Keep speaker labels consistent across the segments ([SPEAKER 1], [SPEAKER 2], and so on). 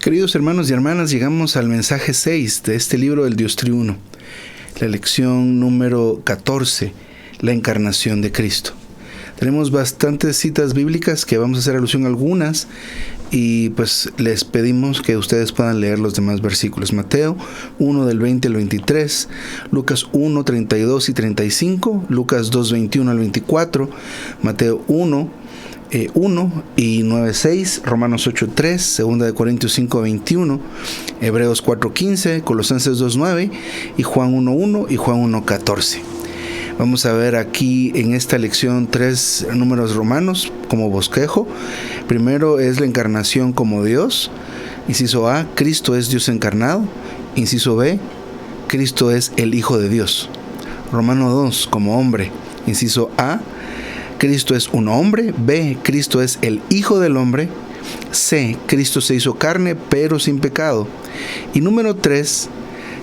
[SPEAKER 1] Queridos hermanos y hermanas, llegamos al mensaje 6 de este libro del Dios Triuno, la lección número 14, la encarnación de Cristo. Tenemos bastantes citas bíblicas que vamos a hacer alusión a algunas y pues les pedimos que ustedes puedan leer los demás versículos. Mateo 1 del 20 al 23, Lucas 1, 32 y 35, Lucas 2, 21 al 24, Mateo 1 y 9:6, Romanos 8:3, 2 de Corintios 5:21, Hebreos 4:15, Colosenses 2:9 y Juan 1:1 y Juan 1:14. Vamos a ver aquí en esta lección 3 números romanos como bosquejo. Primero es la encarnación como Dios. Inciso A, Cristo es Dios encarnado. Inciso B, Cristo es el Hijo de Dios. Romano 2 como hombre. Inciso A, Cristo es un hombre. B, Cristo es el Hijo del hombre. C, Cristo se hizo carne pero sin pecado. Y número 3,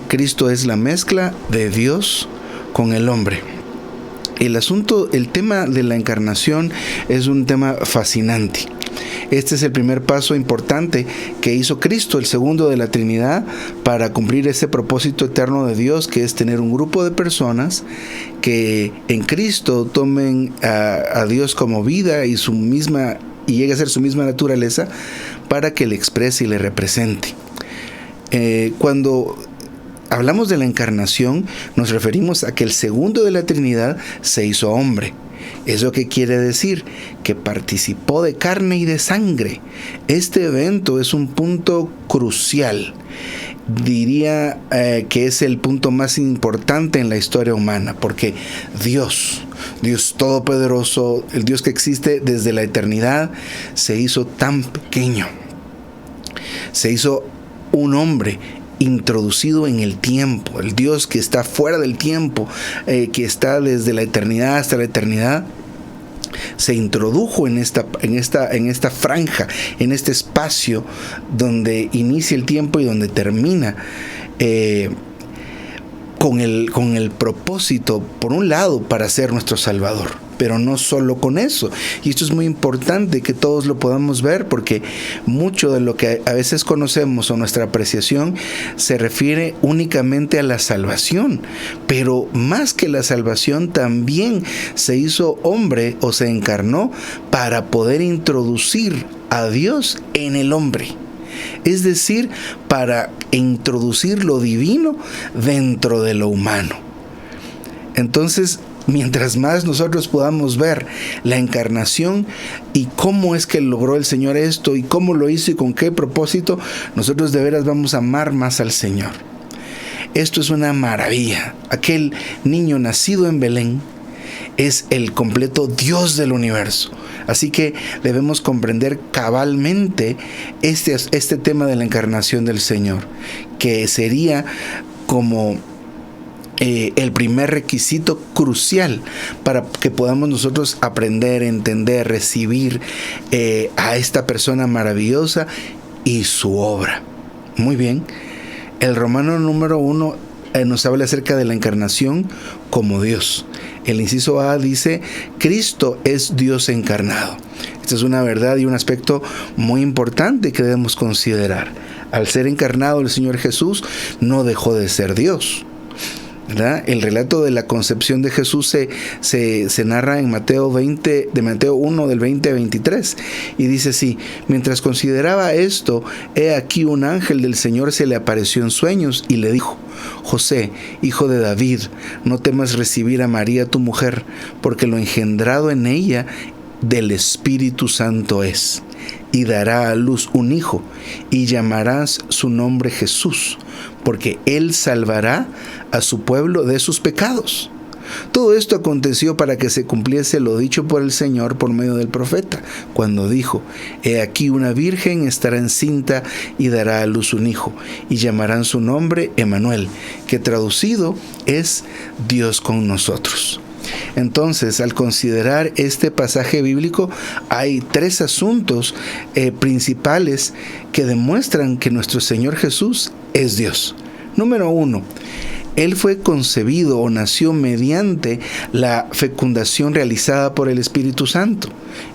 [SPEAKER 1] Cristo es la mezcla de Dios con el hombre. El tema de la encarnación es un tema fascinante. Este es el primer paso importante que hizo Cristo, el segundo de la Trinidad, para cumplir ese propósito eterno de Dios, que es tener un grupo de personas que en Cristo tomen a Dios como vida y llegue a ser su misma naturaleza para que le exprese y le represente. Cuando hablamos de la encarnación, nos referimos a que el segundo de la Trinidad se hizo hombre. ¿Eso qué quiere decir? Que participó de carne y de sangre. Este evento es un punto crucial. Diría que es el punto más importante en la historia humana, porque Dios Todopoderoso, el Dios que existe desde la eternidad, se hizo tan pequeño. Se hizo un hombre introducido en el tiempo, el Dios que está fuera del tiempo, que está desde la eternidad hasta la eternidad, se introdujo en esta franja, en este espacio donde inicia el tiempo y donde termina, con el propósito, por un lado, para ser nuestro Salvador. Pero no solo con eso. Y esto es muy importante que todos lo podamos ver, porque mucho de lo que a veces conocemos o nuestra apreciación se refiere únicamente a la salvación. Pero más que la salvación, también se hizo hombre o se encarnó para poder introducir a Dios en el hombre. Es decir, para introducir lo divino dentro de lo humano. Entonces, mientras más nosotros podamos ver la encarnación y cómo es que logró el Señor esto y cómo lo hizo y con qué propósito, nosotros de veras vamos a amar más al Señor. Esto es una maravilla. Aquel niño nacido en Belén es el completo Dios del universo. Así que debemos comprender cabalmente este tema de la encarnación del Señor, que sería como el primer requisito crucial para que podamos nosotros aprender, entender, recibir a esta persona maravillosa y su obra. Muy bien, el Romano número 1 nos habla acerca de la encarnación como Dios. El inciso A dice: Cristo es Dios encarnado. Esta es una verdad y un aspecto muy importante que debemos considerar. Al ser encarnado el Señor Jesús, no dejó de ser Dios, ¿verdad? El relato de la concepción de Jesús se narra en Mateo 1 del 20 a 23 y dice así: mientras consideraba esto, he aquí un ángel del Señor se le apareció en sueños y le dijo: José, hijo de David, no temas recibir a María tu mujer, porque lo engendrado en ella del Espíritu Santo es, y dará a luz un hijo, y llamarás su nombre Jesús, porque él salvará a su pueblo de sus pecados. Todo esto aconteció para que se cumpliese lo dicho por el Señor por medio del profeta, cuando dijo: he aquí una virgen estará encinta y dará a luz un hijo, y llamarán su nombre Emmanuel, que traducido es Dios con nosotros. Entonces, al considerar este pasaje bíblico, hay 3 asuntos principales que demuestran que nuestro Señor Jesús es Dios. Número 1, Él fue concebido o nació mediante la fecundación realizada por el Espíritu Santo.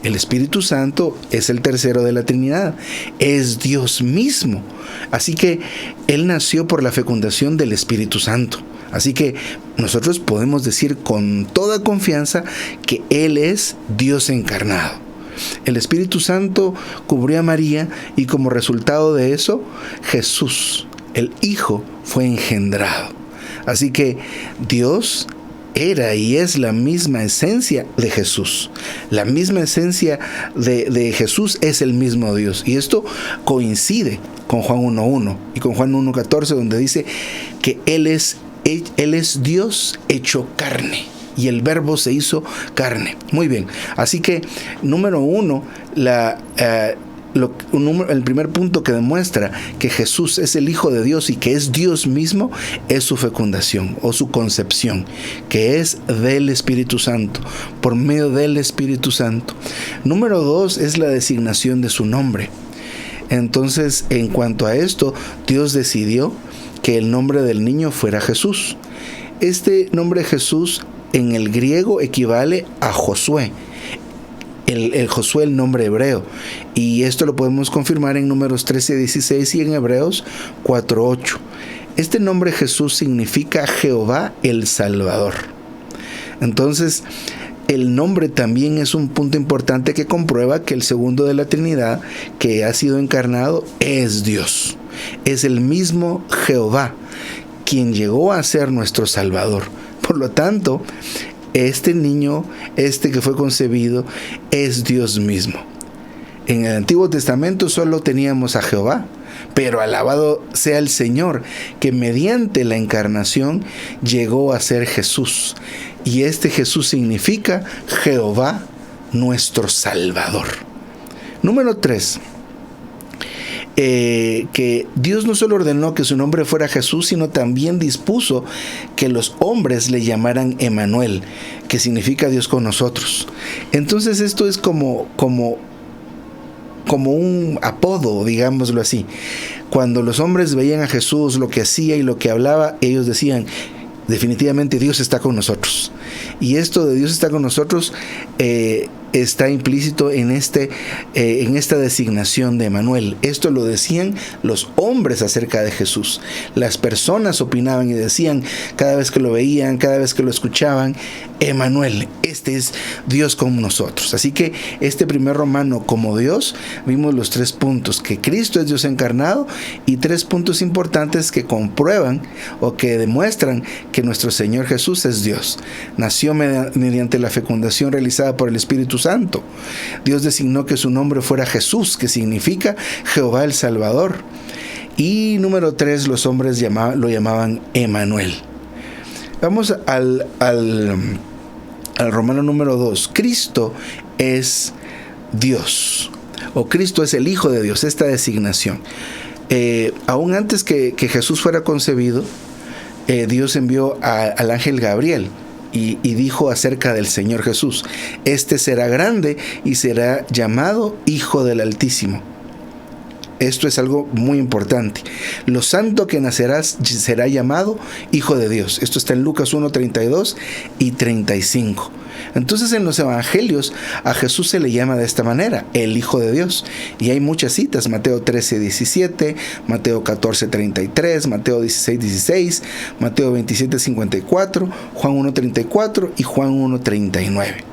[SPEAKER 1] El Espíritu Santo es el tercero de la Trinidad, es Dios mismo. Así que Él nació por la fecundación del Espíritu Santo. Así que nosotros podemos decir con toda confianza que Él es Dios encarnado. El Espíritu Santo cubrió a María y como resultado de eso, Jesús, el Hijo, fue engendrado. Así que Dios era y es la misma esencia de Jesús. La misma esencia de Jesús es el mismo Dios. Y esto coincide con Juan 1.1 y con Juan 1.14, donde dice que Él es Dios hecho carne. Y el verbo se hizo carne. Muy bien. Así que, número uno, el primer punto que demuestra que Jesús es el Hijo de Dios y que es Dios mismo es su fecundación o su concepción, que es del Espíritu Santo, por medio del Espíritu Santo. Número dos es la designación de su nombre. Entonces, en cuanto a esto, Dios decidió que el nombre del niño fuera Jesús. Este nombre Jesús en el griego equivale a Josué. El Josué, el nombre hebreo. Y esto lo podemos confirmar en Números 13:16 y en Hebreos 4:8. Este nombre Jesús significa Jehová el Salvador. Entonces, el nombre también es un punto importante que comprueba que el segundo de la Trinidad, que ha sido encarnado, es Dios. Es el mismo Jehová, quien llegó a ser nuestro Salvador. Por lo tanto, este niño, que fue concebido, es Dios mismo. En el Antiguo Testamento solo teníamos a Jehová, pero alabado sea el Señor, que mediante la encarnación llegó a ser Jesús. Y este Jesús significa Jehová, nuestro Salvador. Número 3. Que Dios no solo ordenó que su nombre fuera Jesús, sino también dispuso que los hombres le llamaran Emanuel, que significa Dios con nosotros. Entonces esto es como un apodo, digámoslo así. Cuando los hombres veían a Jesús, lo que hacía y lo que hablaba, ellos decían: definitivamente Dios está con nosotros. Y esto de Dios está con nosotros está implícito en esta designación de Emanuel. Esto lo decían los hombres acerca de Jesús. Las personas opinaban y decían, cada vez que lo veían, cada vez que lo escuchaban: Emanuel, este es Dios con nosotros. Así que este primer romano, como Dios, vimos los 3 puntos: que Cristo es Dios encarnado, y 3 puntos importantes que comprueban o que demuestran que nuestro Señor Jesús es Dios. Nació mediante la fecundación realizada por el Espíritu Santo. Dios designó que su nombre fuera Jesús, que significa Jehová el Salvador. Y número 3, los hombres lo llamaban Emanuel. Vamos al Romano número 2. Cristo es Dios, o Cristo es el Hijo de Dios, esta designación. Aún antes que Jesús fuera concebido, Dios envió al ángel Gabriel y dijo acerca del Señor Jesús: este será grande y será llamado Hijo del Altísimo. Esto es algo muy importante. Lo santo que nacerás será llamado Hijo de Dios. Esto está en Lucas 1:32 y 35. Entonces, en los evangelios a Jesús se le llama de esta manera: el Hijo de Dios. Y hay muchas citas: Mateo 13:17, Mateo 14:33, Mateo 16:16, Mateo 27:54, Juan 1:34 y Juan 1:39.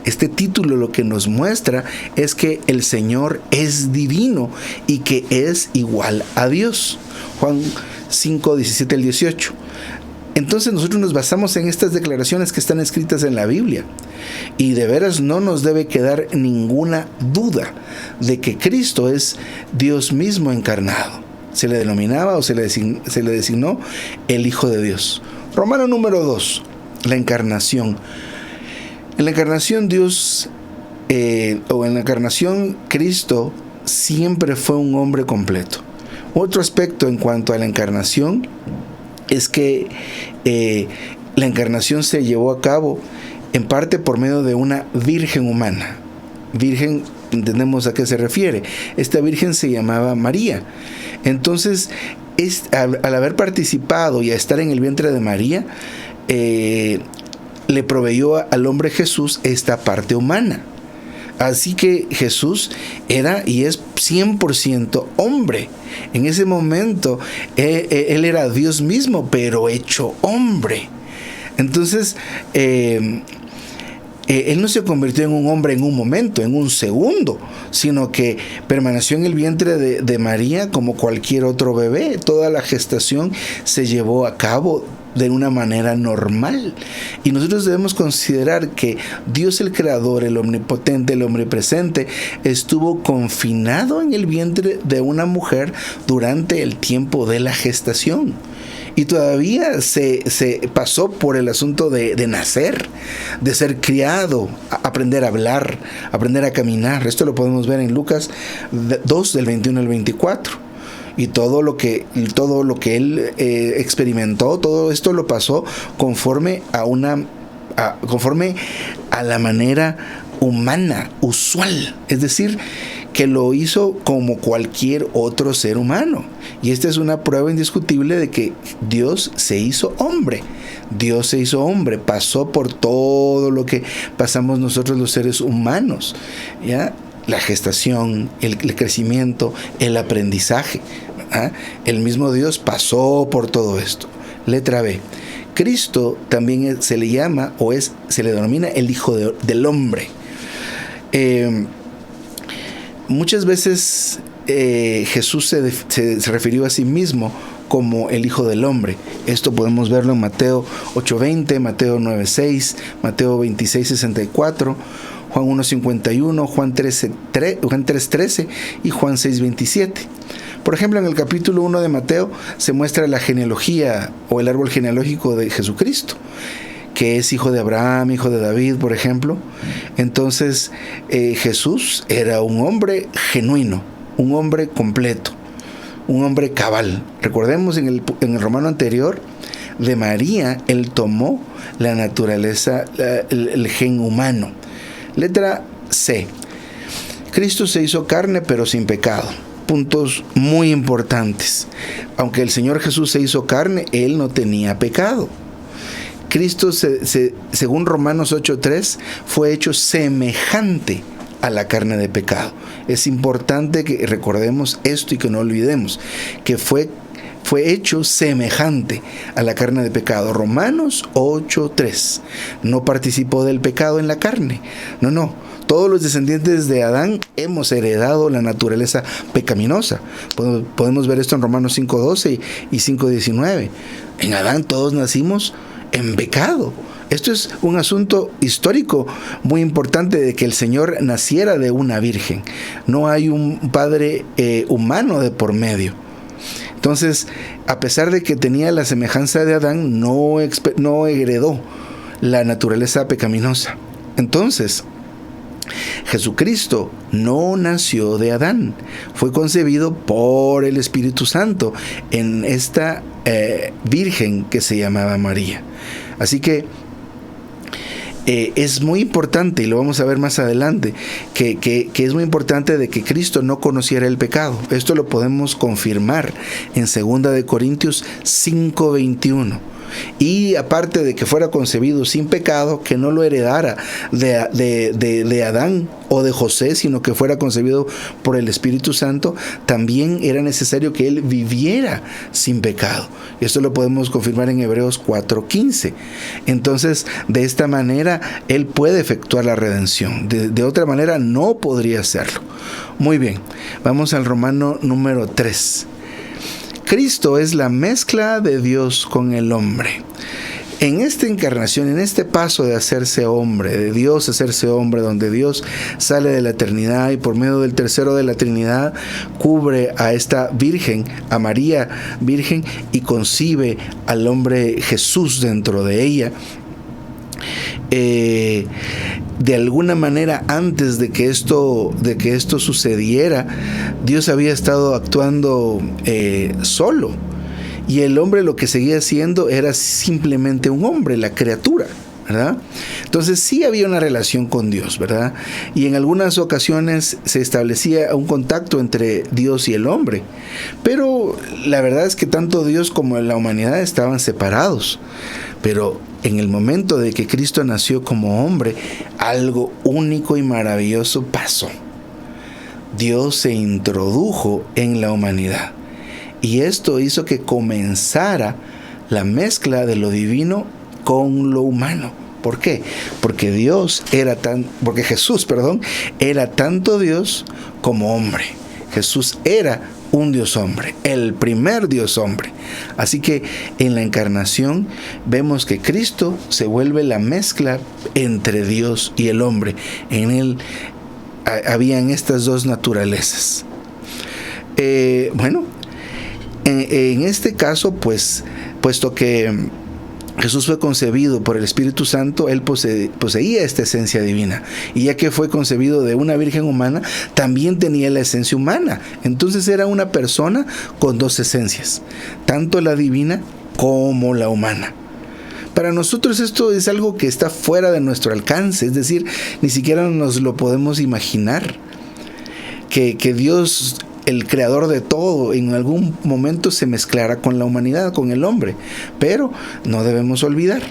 [SPEAKER 1] Este título lo que nos muestra es que el Señor es divino y que es igual a Dios. Juan 5:17-18. Entonces nosotros nos basamos en estas declaraciones que están escritas en la Biblia. Y de veras no nos debe quedar ninguna duda de que Cristo es Dios mismo encarnado. Se le denominaba o se le designó el Hijo de Dios. Romano número 2, la encarnación. En la encarnación Cristo siempre fue un hombre completo. Otro aspecto en cuanto a la encarnación es que la encarnación se llevó a cabo en parte por medio de una virgen humana. Virgen, entendemos a qué se refiere. Esta virgen se llamaba María. Entonces, al haber participado y a estar en el vientre de María, le proveyó al hombre Jesús esta parte humana. Así que Jesús era y es 100% hombre. En ese momento, él era Dios mismo, pero hecho hombre. Entonces, él no se convirtió en un hombre en un momento, en un segundo, sino que permaneció en el vientre de María como cualquier otro bebé. Toda la gestación se llevó a cabo de una manera normal. Y nosotros debemos considerar que Dios el Creador, el Omnipotente, el Omnipresente, estuvo confinado en el vientre de una mujer durante el tiempo de la gestación. Y todavía se pasó por el asunto de nacer, de ser criado, aprender a hablar, aprender a caminar. Esto lo podemos ver en Lucas 2, del 21 al 24. Y todo lo que él experimentó, todo esto lo pasó conforme a la manera humana, usual. Es decir, que lo hizo como cualquier otro ser humano. Y esta es una prueba indiscutible de que Dios se hizo hombre. Dios se hizo hombre, pasó por todo lo que pasamos nosotros los seres humanos, ¿ya? La gestación, el crecimiento, el aprendizaje. El mismo Dios pasó por todo esto. Letra B. Cristo también se le llama se le denomina el Hijo del Hombre. Muchas veces Jesús se refirió a sí mismo como el Hijo del Hombre. Esto podemos verlo en Mateo 8:20, Mateo 9:6, Mateo 26:64, Juan 1:51, Juan 3:13 y Juan 6:27. Por ejemplo, en el capítulo 1 de Mateo se muestra la genealogía o el árbol genealógico de Jesucristo, que es hijo de Abraham, hijo de David, por ejemplo. Entonces, Jesús era un hombre genuino, un hombre completo, un hombre cabal. Recordemos en el romano anterior, de María, él tomó la naturaleza, el gen humano. Letra C. Cristo se hizo carne, pero sin pecado. Puntos muy importantes. Aunque el Señor Jesús se hizo carne, él no tenía pecado. Cristo, según Romanos 8:3, fue hecho semejante a la carne de pecado. Es importante que recordemos esto y que no olvidemos que fue hecho semejante a la carne de pecado. Romanos 8:3. No participó del pecado en la carne. No. Todos los descendientes de Adán hemos heredado la naturaleza pecaminosa. Podemos ver esto en Romanos 5:12 y 5:19. En Adán todos nacimos en pecado. Esto es un asunto histórico muy importante, de que el Señor naciera de una virgen. No hay un padre humano de por medio. Entonces, a pesar de que tenía la semejanza de Adán, no heredó la naturaleza pecaminosa. Entonces, Jesucristo no nació de Adán, fue concebido por el Espíritu Santo en esta virgen que se llamaba María. Así que es muy importante, y lo vamos a ver más adelante, que es muy importante de que Cristo no conociera el pecado. Esto lo podemos confirmar en 2 de Corintios 5:21. Y aparte de que fuera concebido sin pecado, que no lo heredara de Adán o de José, sino que fuera concebido por el Espíritu Santo, también era necesario que él viviera sin pecado. Esto lo podemos confirmar en Hebreos 4:15. Entonces, de esta manera, él puede efectuar la redención. De otra manera, no podría hacerlo. Muy bien, vamos al Romano número 3. Cristo es la mezcla de Dios con el hombre. En esta encarnación, en este paso de hacerse hombre, de Dios hacerse hombre, donde Dios sale de la eternidad y por medio del tercero de la Trinidad cubre a esta virgen, a María virgen, y concibe al hombre Jesús dentro de ella. De alguna manera, antes de que esto sucediera, Dios había estado actuando solo, y el hombre lo que seguía siendo era simplemente un hombre, la criatura. ¿verdad? Entonces sí había una relación con Dios, ¿verdad? Y en algunas ocasiones se establecía un contacto entre Dios y el hombre. Pero la verdad es que tanto Dios como la humanidad estaban separados. Pero en el momento de que Cristo nació como hombre, algo único y maravilloso pasó. Dios se introdujo en la humanidad. Y esto hizo que comenzara la mezcla de lo divino con lo humano. ¿Por qué? Porque Jesús era tanto Dios como hombre. Jesús era un Dios hombre, el primer Dios hombre. Así que en la encarnación vemos que Cristo se vuelve la mezcla entre Dios y el hombre. En él habían estas dos naturalezas. En este caso, pues, puesto que Jesús fue concebido por el Espíritu Santo, él poseía esta esencia divina. Y ya que fue concebido de una virgen humana, también tenía la esencia humana. Entonces era una persona con dos esencias, tanto la divina como la humana. Para nosotros esto es algo que está fuera de nuestro alcance, es decir, ni siquiera nos lo podemos imaginar. Que Dios, el creador de todo, en algún momento se mezclará con la humanidad, con el hombre. Pero no debemos olvidar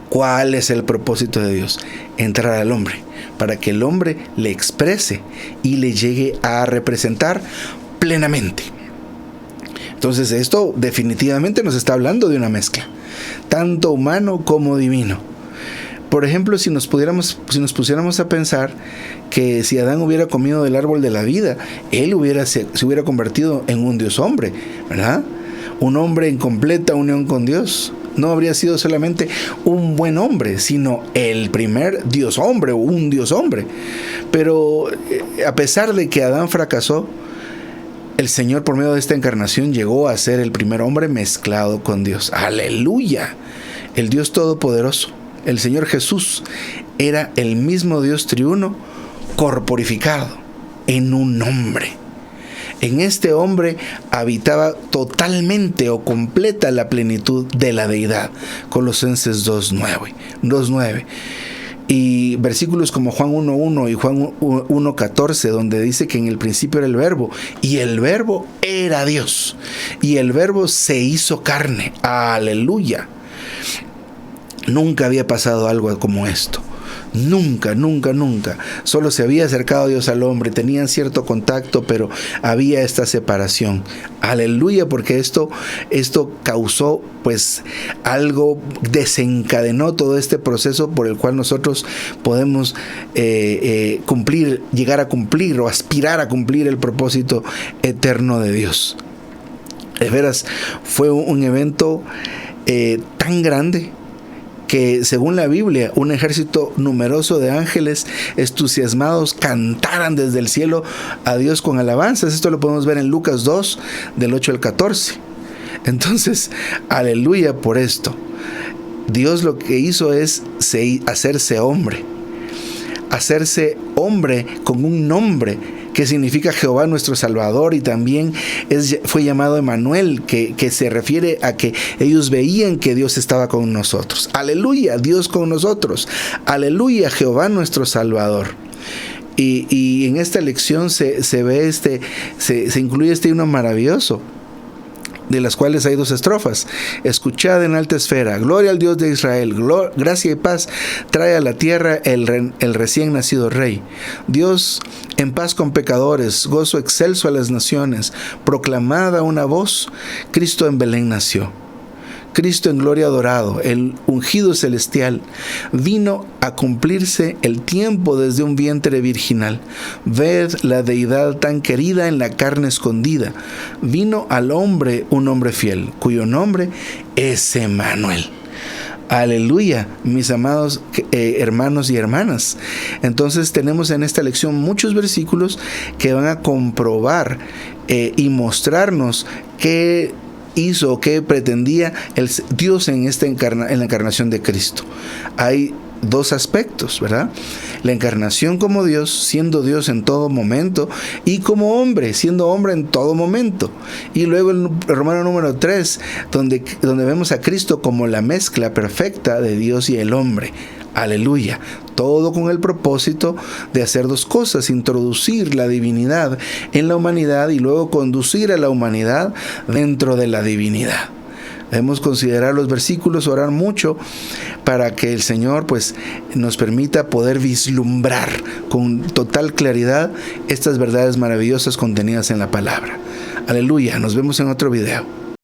[SPEAKER 1] cuál es el propósito de Dios: entrar al hombre, para que el hombre le exprese y le llegue a representar plenamente. Entonces esto definitivamente nos está hablando de una mezcla, tanto humano como divino. Por ejemplo, si nos pusiéramos a pensar que si Adán hubiera comido del árbol de la vida, él se hubiera convertido en un Dios hombre, ¿verdad? Un hombre en completa unión con Dios. No habría sido solamente un buen hombre, sino el primer Dios hombre, o un Dios hombre. Pero a pesar de que Adán fracasó, el Señor, por medio de esta encarnación, llegó a ser el primer hombre mezclado con Dios. ¡Aleluya! El Dios Todopoderoso, el Señor Jesús, era el mismo Dios triuno corporificado en un hombre. En este hombre habitaba totalmente o completa la plenitud de la deidad. Colosenses 2:9. Y versículos como Juan 1:1 y Juan 1:14, donde dice que en el principio era el Verbo, y el Verbo era Dios, y el Verbo se hizo carne. ¡Aleluya! Nunca había pasado algo como esto. Nunca. Solo se había acercado Dios al hombre, tenían cierto contacto, pero había esta separación. Aleluya, porque esto causó, pues, algo, desencadenó todo este proceso por el cual nosotros podemos llegar a cumplir o aspirar a cumplir el propósito eterno de Dios. De veras, fue un evento tan grande que, según la Biblia, un ejército numeroso de ángeles entusiasmados cantaran desde el cielo a Dios con alabanzas. Esto lo podemos ver en Lucas 2, del 8 al 14. Entonces, aleluya por esto. Dios lo que hizo es hacerse hombre con un nombre que significa Jehová nuestro Salvador, y también fue llamado Emmanuel, que se refiere a que ellos veían que Dios estaba con nosotros. Aleluya, Dios con nosotros. Aleluya, Jehová nuestro Salvador. Y en esta lección se incluye este himno maravilloso, de las cuales hay 2 estrofas. Escuchad en alta esfera, gloria al Dios de Israel, gracia y paz trae a la tierra el recién nacido Rey. Dios en paz con pecadores, gozo excelso a las naciones, proclamada una voz, Cristo en Belén nació. Cristo en gloria adorado, el ungido celestial, vino a cumplirse el tiempo desde un vientre virginal. Ved la deidad tan querida en la carne escondida. Vino al hombre un hombre fiel, cuyo nombre es Emmanuel. Aleluya, mis amados hermanos y hermanas. Entonces tenemos en esta lección muchos versículos que van a comprobar y mostrarnos qué hizo, qué pretendía el Dios en la encarnación de Cristo. Hay dos aspectos, ¿verdad? La encarnación como Dios, siendo Dios en todo momento, y como hombre, siendo hombre en todo momento. Y luego el Romano número 3, donde vemos a Cristo como la mezcla perfecta de Dios y el hombre. Aleluya. Todo con el propósito de hacer dos cosas: introducir la divinidad en la humanidad y luego conducir a la humanidad dentro de la divinidad. Debemos considerar los versículos, orar mucho para que el Señor pues nos permita poder vislumbrar con total claridad estas verdades maravillosas contenidas en la palabra. Aleluya. Nos vemos en otro video.